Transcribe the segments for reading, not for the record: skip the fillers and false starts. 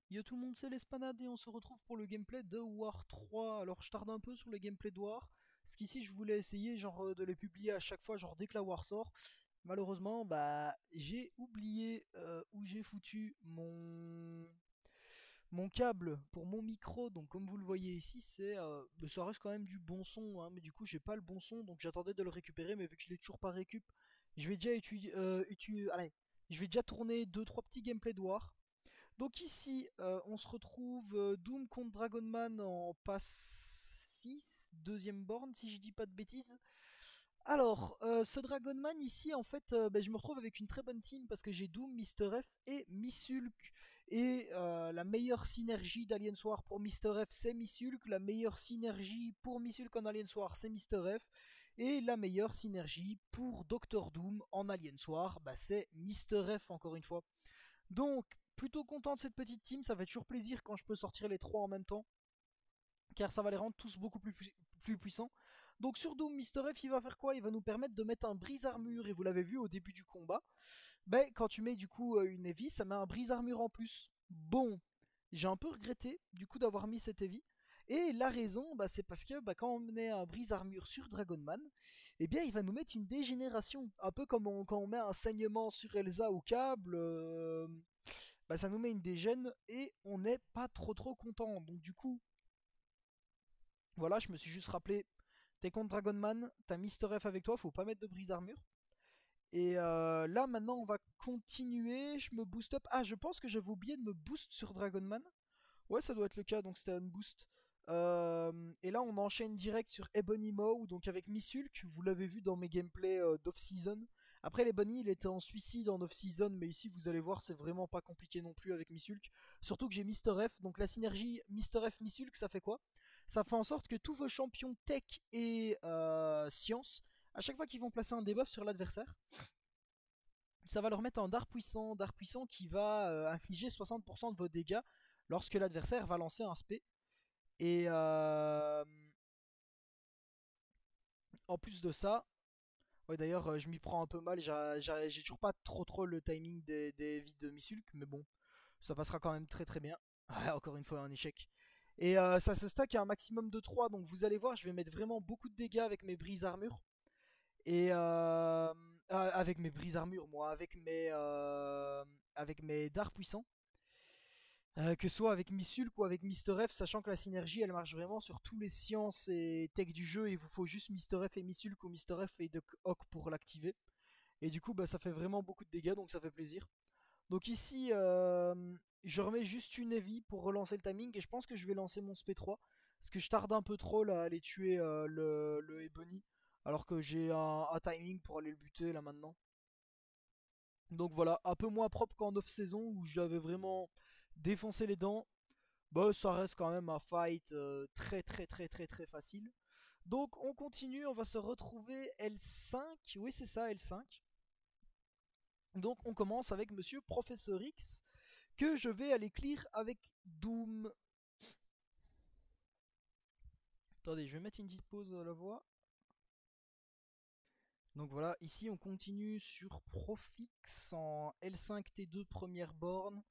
Yo tout le monde, c'est l'Espanade et on se retrouve pour le gameplay de War 3. Alors je tarde un peu sur les gameplays de War, parce qu'ici je voulais essayer de les publier à chaque fois, genre dès que la War sort. Malheureusement, j'ai oublié où j'ai foutu mon câble pour mon micro. Donc comme vous le voyez ici, ça reste quand même du bon son, hein, mais du coup j'ai pas le bon son, donc j'attendais de le récupérer, mais vu que je l'ai toujours pas récup, je vais déjà allez, je vais déjà tourner deux trois petits gameplays de War. Donc ici, on se retrouve Doom contre Dragonman en pass 6, deuxième borne, si je dis pas de bêtises. Alors, ce Dragonman ici, en fait, je me retrouve avec une très bonne team parce que j'ai Doom, Mister F et Missulk. Et la meilleure synergie d'Alien War pour Mister F, c'est Missulk. La meilleure synergie pour Missulk en Alien War, c'est Mister F. Et la meilleure synergie pour Doctor Doom en Alien War, c'est Mister F, encore une fois. Donc, plutôt content de cette petite team, ça fait toujours plaisir quand je peux sortir les trois en même temps, car ça va les rendre tous beaucoup plus puissants. Donc sur Doom, Mister F, il va faire quoi? Il va nous permettre de mettre un brise-armure, et vous l'avez vu au début du combat, quand tu mets du coup une Heavy, ça met un brise-armure en plus. Bon, j'ai un peu regretté du coup d'avoir mis cette Heavy, et la raison, c'est parce que quand on met un brise-armure sur Dragonman, eh bien il va nous mettre une dégénération. Un peu comme quand on met un saignement sur Elsa ou câble, ça nous met une dégène et on n'est pas trop content. Donc du coup, voilà, je me suis juste rappelé, t'es contre Dragonman, t'as Mister F avec toi, faut pas mettre de brise-armure. Et là maintenant on va continuer, je me boost up. Ah, je pense que j'avais oublié de me boost sur Dragonman. Ouais, ça doit être le cas, donc c'était un boost. Et là, on enchaîne direct sur Ebony Maw, donc avec Missulk. Vous l'avez vu dans mes gameplays d'off-season. Après, l'Ebony, il était en suicide en off-season, mais ici, vous allez voir, c'est vraiment pas compliqué non plus avec Missulk. Surtout que j'ai Mister F, donc la synergie Mister F Missulk, ça fait quoi? Ça fait en sorte que tous vos champions tech et science, à chaque fois qu'ils vont placer un debuff sur l'adversaire, ça va leur mettre un dard puissant qui va infliger 60% de vos dégâts lorsque l'adversaire va lancer un spé. Et en plus de ça, ouais d'ailleurs je m'y prends un peu mal, j'ai toujours pas trop le timing des vies de Missulk, mais bon, ça passera quand même très bien. Ouais, encore une fois un échec. Et ça se stack à un maximum de 3, donc vous allez voir, je vais mettre vraiment beaucoup de dégâts avec mes brises armures. Et avec mes brises armures, moi, avec mes dards puissants. Que ce soit avec Missulk ou avec Mister F, sachant que la synergie elle marche vraiment sur tous les sciences et tech du jeu, et il vous faut juste Mister F et Missulk ou Mister F et Doc Ock pour l'activer. Et du coup, ça fait vraiment beaucoup de dégâts, donc ça fait plaisir. Donc ici, je remets juste une Heavy pour relancer le timing, et je pense que je vais lancer mon SP3, parce que je tarde un peu trop là, à aller tuer le Ebony, alors que j'ai un timing pour aller le buter là maintenant. Donc voilà, un peu moins propre qu'en off-saison où j'avais vraiment défoncé les dents. Ça reste quand même un fight très facile. Donc on continue, on va se retrouver L5. Oui, c'est ça, L5. Donc on commence avec Monsieur Professeur X, que je vais aller clear avec Doom. Attendez, je vais mettre une petite pause à la voix. Donc voilà, ici on continue sur Profix en L5T2 première borne.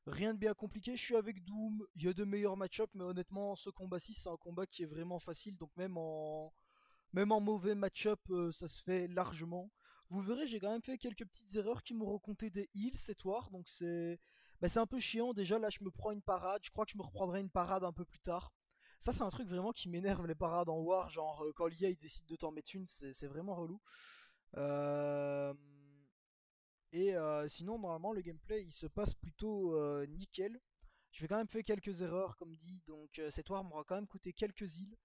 Rien de bien compliqué, je suis avec Doom, il y a de meilleurs match-up, mais honnêtement, ce combat-ci, c'est un combat qui est vraiment facile, donc même en mauvais match-up, ça se fait largement. Vous verrez, j'ai quand même fait quelques petites erreurs qui m'ont recompté des heals cette war, donc c'est un peu chiant. Déjà, là, je me prends une parade, je crois que je me reprendrai une parade un peu plus tard. Ça, c'est un truc vraiment qui m'énerve, les parades en war, genre quand l'IA il décide de t'en mettre une, c'est vraiment relou. Euh, et sinon, normalement, le gameplay il se passe plutôt nickel. Je vais quand même faire quelques erreurs, comme dit, donc cette war m'aura quand même coûté quelques îles.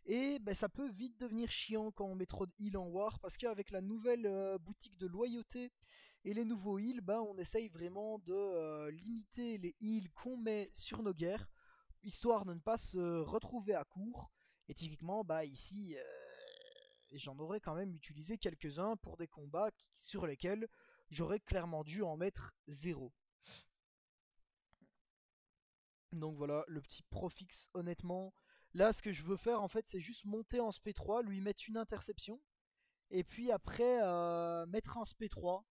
Et ça peut vite devenir chiant quand on met trop de heal en war, parce qu'avec la nouvelle boutique de loyauté et les nouveaux heals, on essaye vraiment de limiter les heals qu'on met sur nos guerres, histoire de ne pas se retrouver à court. Et typiquement, ici, j'en aurais quand même utilisé quelques-uns pour des combats sur lesquels j'aurais clairement dû en mettre zéro. Donc voilà, le petit Profix, honnêtement. Là, ce que je veux faire, en fait, c'est juste monter en SP3, lui mettre une interception, et puis après, mettre un SP3.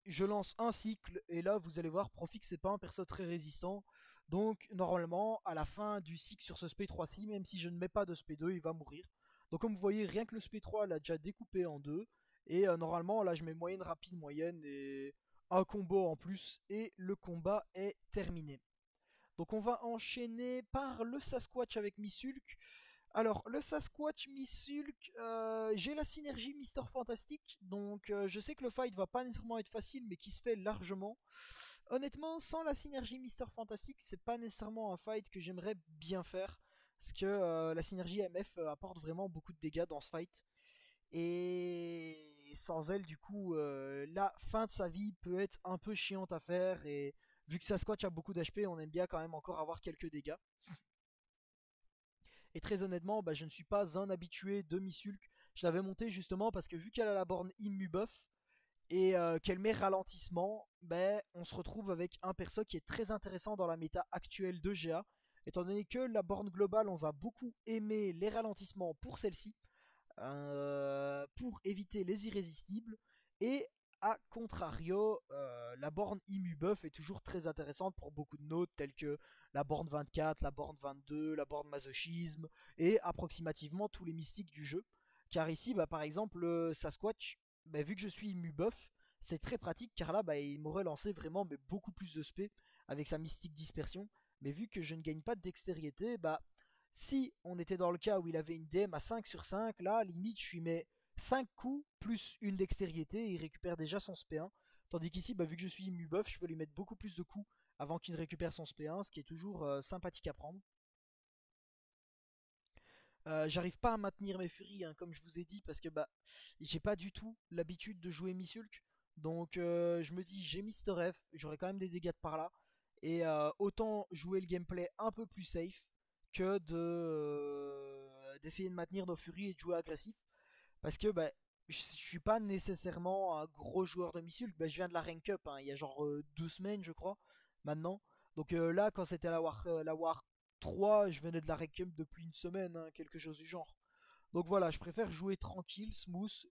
je lance un cycle et là vous allez voir Profix c'est pas un perso très résistant. Donc normalement à la fin du cycle sur ce SP3-ci, même si je ne mets pas de SP2, il va mourir. Donc comme vous voyez, rien que le SP3 l'a déjà découpé en deux. Et normalement là je mets moyenne, rapide, moyenne et un combo en plus et le combat est terminé. Donc on va enchaîner par le Sasquatch avec Missulk. Alors, le Sasquatch Missulk, j'ai la synergie Mister Fantastic, donc je sais que le fight va pas nécessairement être facile, mais qui se fait largement. Honnêtement, sans la synergie Mister Fantastic, c'est pas nécessairement un fight que j'aimerais bien faire, parce que la synergie MF apporte vraiment beaucoup de dégâts dans ce fight. Et sans elle, du coup, la fin de sa vie peut être un peu chiante à faire, et vu que Sasquatch a beaucoup d'HP, on aime bien quand même encore avoir quelques dégâts. Et très honnêtement, bah, je ne suis pas un habitué de Missulk. Je l'avais monté justement parce que vu qu'elle a la borne immu buff et qu'elle met ralentissement, bah, on se retrouve avec un perso qui est très intéressant dans la méta actuelle de GA. Étant donné que la borne globale, on va beaucoup aimer les ralentissements pour celle-ci, pour éviter les irrésistibles. Et a contrario, la borne immu buff est toujours très intéressante pour beaucoup de notes telles que la borne 24, la borne 22, la borne masochisme et approximativement tous les mystiques du jeu. Car ici, bah, par exemple, le Sasquatch, bah, vu que je suis immu buff, c'est très pratique car là, bah, il m'aurait lancé vraiment mais beaucoup plus de spé avec sa mystique dispersion. Mais vu que je ne gagne pas de dextérité, bah, si on était dans le cas où il avait une DM à 5 sur 5, là, limite, je lui mets 5 coups plus une dextérité et il récupère déjà son SP1. Tandis qu'ici, bah, vu que je suis immu buff, je peux lui mettre beaucoup plus de coups avant qu'il ne récupère son SP1, ce qui est toujours sympathique à prendre. J'arrive pas à maintenir mes furies, hein, comme je vous ai dit, parce que bah, j'ai pas du tout l'habitude de jouer Missulk. Donc je me dis, j'ai Mister F, j'aurai quand même des dégâts de par là. Et autant jouer le gameplay un peu plus safe que d'essayer de maintenir nos furies et de jouer agressif. Parce que bah, je suis pas nécessairement un gros joueur de Missulk. Bah, je viens de la Rank Up, hein, il y a genre 2 semaines, je crois, maintenant. Donc là, quand c'était la War 3, je venais de la Rank Up depuis une semaine, hein, quelque chose du genre. Donc voilà, je préfère jouer tranquille, smooth.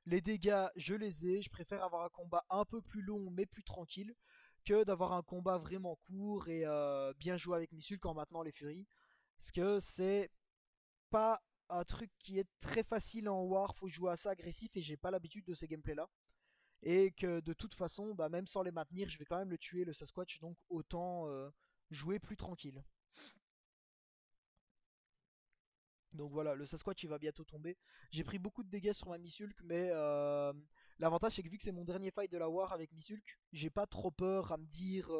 Les dégâts, je les ai. Je préfère avoir un combat un peu plus long, mais plus tranquille, que d'avoir un combat vraiment court et bien jouer avec Missulk en maintenant les Furies. Parce que c'est pas un truc qui est très facile en War, faut jouer assez agressif et j'ai pas l'habitude de ces gameplays là. Et que de toute façon, bah, même sans les maintenir, je vais quand même le tuer le Sasquatch, donc autant jouer plus tranquille. Donc voilà, le Sasquatch il va bientôt tomber. J'ai pris beaucoup de dégâts sur ma Missulk, mais l'avantage c'est que vu que c'est mon dernier fight de la War avec Missulk, j'ai pas trop peur à me dire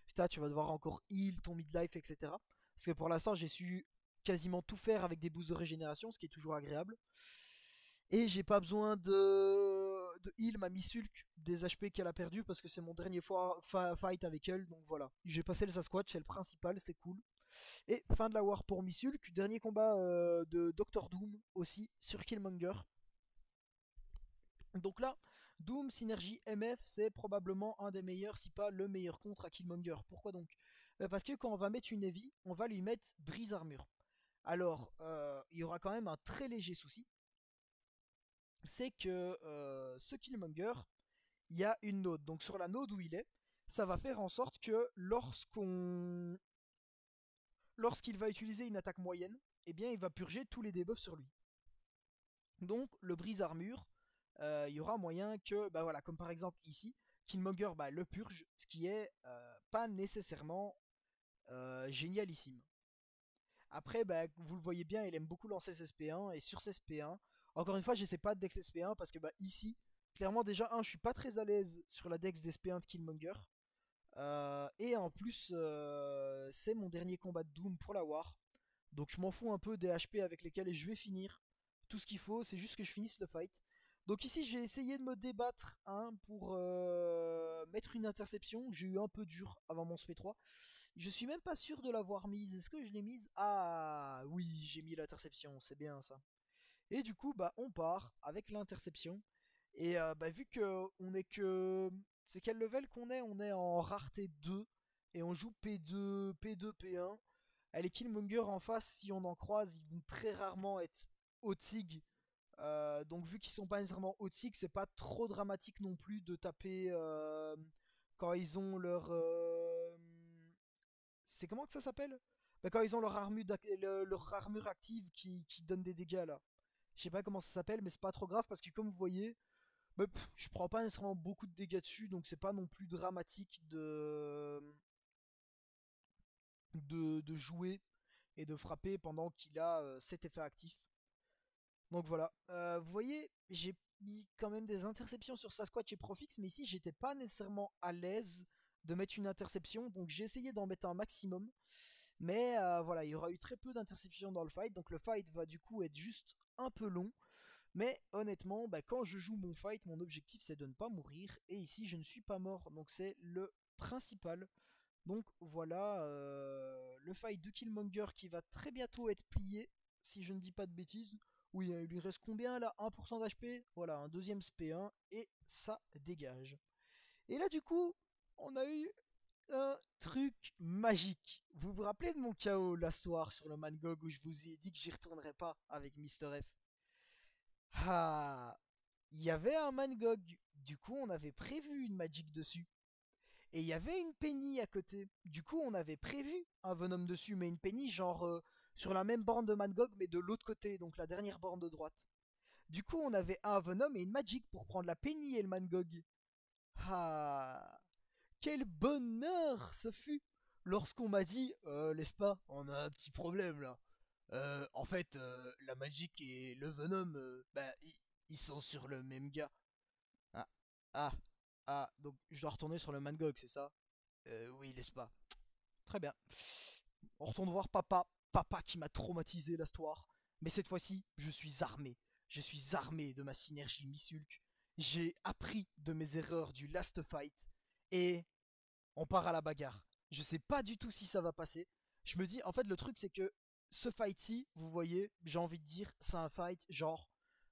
putain, tu vas devoir encore heal ton midlife, etc. Parce que pour l'instant, j'ai su quasiment tout faire avec des boosts de régénération, ce qui est toujours agréable. Et j'ai pas besoin de heal ma Missulk des HP qu'elle a perdu parce que c'est mon dernier fight avec elle. Donc voilà, j'ai passé le Sasquatch, c'est le principal, c'est cool. Et fin de la war pour Missulk. Dernier combat de Doctor Doom aussi sur Killmonger. Donc là, Doom Synergie MF, c'est probablement un des meilleurs, si pas le meilleur contre à Killmonger. Pourquoi donc? Parce que quand on va mettre une Heavy, on va lui mettre brise armure. Alors, il y aura quand même un très léger souci. C'est que ce Killmonger, il y a une node. Donc sur la node où il est, ça va faire en sorte que lorsqu'il va utiliser une attaque moyenne, eh bien il va purger tous les debuffs sur lui. Donc le brise armure, il y aura moyen que, bah voilà, comme par exemple ici, Killmonger bah, le purge, ce qui est pas nécessairement génialissime. Après, bah, vous le voyez bien, il aime beaucoup lancer ses SP1 et sur ses SP1, encore une fois, j'essaie pas de dex SP1 parce que bah, ici, clairement déjà, je suis pas très à l'aise sur la dex d'SP1 de Killmonger. Et en plus, c'est mon dernier combat de Doom pour la War. Donc je m'en fous un peu des HP avec lesquels je vais finir. Tout ce qu'il faut, c'est juste que je finisse le fight. Donc ici, j'ai essayé de me débattre hein, pour mettre une interception. J'ai eu un peu dur avant mon SP3. Je suis même pas sûr de l'avoir mise. Est-ce que je l'ai mise? Ah oui, j'ai mis l'interception, c'est bien ça. Et du coup, bah, on part avec l'interception. Et bah, vu que on est que. C'est quel level qu'on est? On est en rareté 2. Et on joue P2, P2, P1. Les Killmonger en face, si on en croise, ils vont très rarement être au TIG Donc vu qu'ils sont pas nécessairement haut de cycle, c'est pas trop dramatique non plus de taper quand ils ont leur... c'est comment que ça s'appelle? Bah, quand ils ont leur armure active qui donne des dégâts là. Je sais pas comment ça s'appelle, mais c'est pas trop grave parce que comme vous voyez, bah, je prends pas nécessairement beaucoup de dégâts dessus, donc c'est pas non plus dramatique de jouer et de frapper pendant qu'il a cet effet actif. Donc voilà, vous voyez, j'ai mis quand même des interceptions sur Sasquatch et Profix, mais ici j'étais pas nécessairement à l'aise de mettre une interception, donc j'ai essayé d'en mettre un maximum. Mais voilà, il y aura eu très peu d'interceptions dans le fight, donc le fight va du coup être juste un peu long. Mais honnêtement, bah, quand je joue mon fight, mon objectif c'est de ne pas mourir, et ici je ne suis pas mort, donc c'est le principal. Donc voilà, le fight de Killmonger qui va très bientôt être plié, si je ne dis pas de bêtises. Oui, il lui reste combien là? 1% d'HP. Voilà, un deuxième SP1 et ça dégage. Et là du coup, on a eu un truc magique. Vous vous rappelez de mon KO la soir sur le Mangog où je vous ai dit que j'y retournerais pas avec Mister F? Ah, il y avait un Mangog. Du coup, on avait prévu une Magic dessus. Et il y avait une Penny à côté. Du coup, on avait prévu un Venom dessus, mais une Penny genre sur la même borne de Mangog, mais de l'autre côté, donc la dernière borne de droite. Du coup, on avait un Venom et une Magic pour prendre la Penny et le Mangog. Ah, quel bonheur ce fut lorsqu'on m'a dit, laisse pas, on a un petit problème là. En fait, la Magic et le Venom, bah, ils sont sur le même gars. Ah, ah, donc je dois retourner sur le Mangog, c'est ça? Oui, laisse pas. Très bien. On retourne voir papa. Papa qui m'a traumatisé l'histoire. Mais cette fois-ci, je suis armé. Je suis armé de ma synergie Missulk. J'ai appris de mes erreurs du last fight. Et on part à la bagarre. Je sais pas du tout si ça va passer. Je me dis, en fait, le truc, c'est que ce fight-ci, vous voyez, j'ai envie de dire, c'est un fight genre,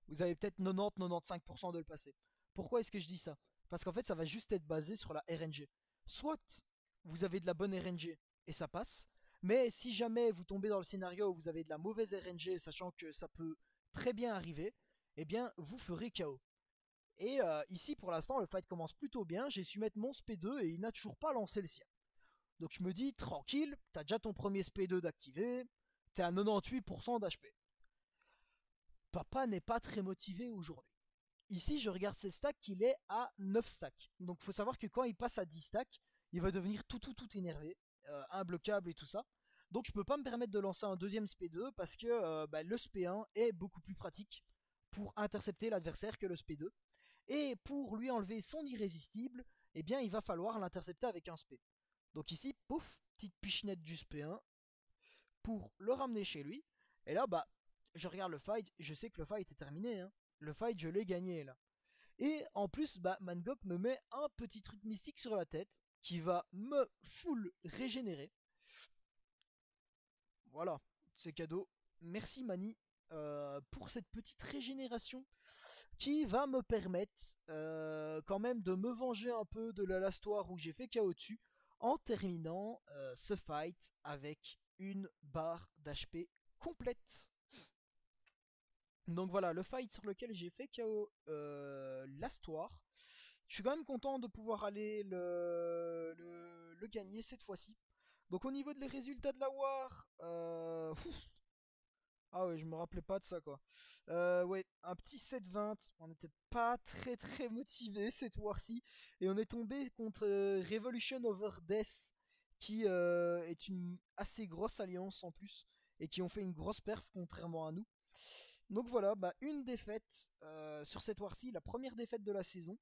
vous avez peut-être 90-95% de le passer. Pourquoi est-ce que je dis ça? Parce qu'en fait, ça va juste être basé sur la RNG. Soit vous avez de la bonne RNG et ça passe, mais si jamais vous tombez dans le scénario où vous avez de la mauvaise RNG, sachant que ça peut très bien arriver, eh bien, vous ferez KO. Et ici, pour l'instant, le fight commence plutôt bien. J'ai su mettre mon SP2 et il n'a toujours pas lancé le sien. Donc je me dis, tranquille, t'as déjà ton premier SP2 d'activer, t'es à 98% d'HP. Papa n'est pas très motivé aujourd'hui. Ici, je regarde ses stacks, il est à 9 stacks. Donc il faut savoir que quand il passe à 10 stacks, il va devenir tout énervé, imbloquable et tout ça. Donc je peux pas me permettre de lancer un deuxième SP2 parce que bah, le SP1 est beaucoup plus pratique pour intercepter l'adversaire que le SP2. Et pour lui enlever son irrésistible, eh bien il va falloir l'intercepter avec un SP. Donc ici, pouf, petite pichenette du SP1 pour le ramener chez lui. Et là, bah, je regarde le fight, je sais que le fight est terminé. Hein. Le fight, je l'ai gagné là. Et en plus, bah, Mangok me met un petit truc mystique sur la tête qui va me full régénérer. Voilà, c'est cadeau. Merci Mani pour cette petite régénération qui va me permettre quand même de me venger un peu de la lastoire où j'ai fait KO dessus en terminant ce fight avec une barre d'HP complète. Donc voilà, le fight sur lequel j'ai fait KO l'astoire. Je suis quand même content de pouvoir aller le gagner cette fois-ci. Donc au niveau des résultats de la War, ah ouais, je me rappelais pas de ça quoi. Ouais, un petit 7-20. On n'était pas très motivé cette war-ci. Et on est tombé contre Revolution Over Death, qui est une assez grosse alliance en plus. Et qui ont fait une grosse perf contrairement à nous. Donc voilà, bah, une défaite sur cette war-ci, la première défaite de la saison.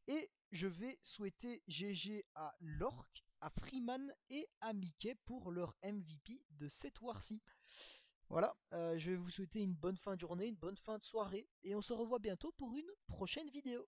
Et je vais souhaiter GG à Lork, à Freeman et à Mickey pour leur MVP de cette war-ci. Voilà, je vais vous souhaiter une bonne fin de journée, une bonne fin de soirée, et on se revoit bientôt pour une prochaine vidéo.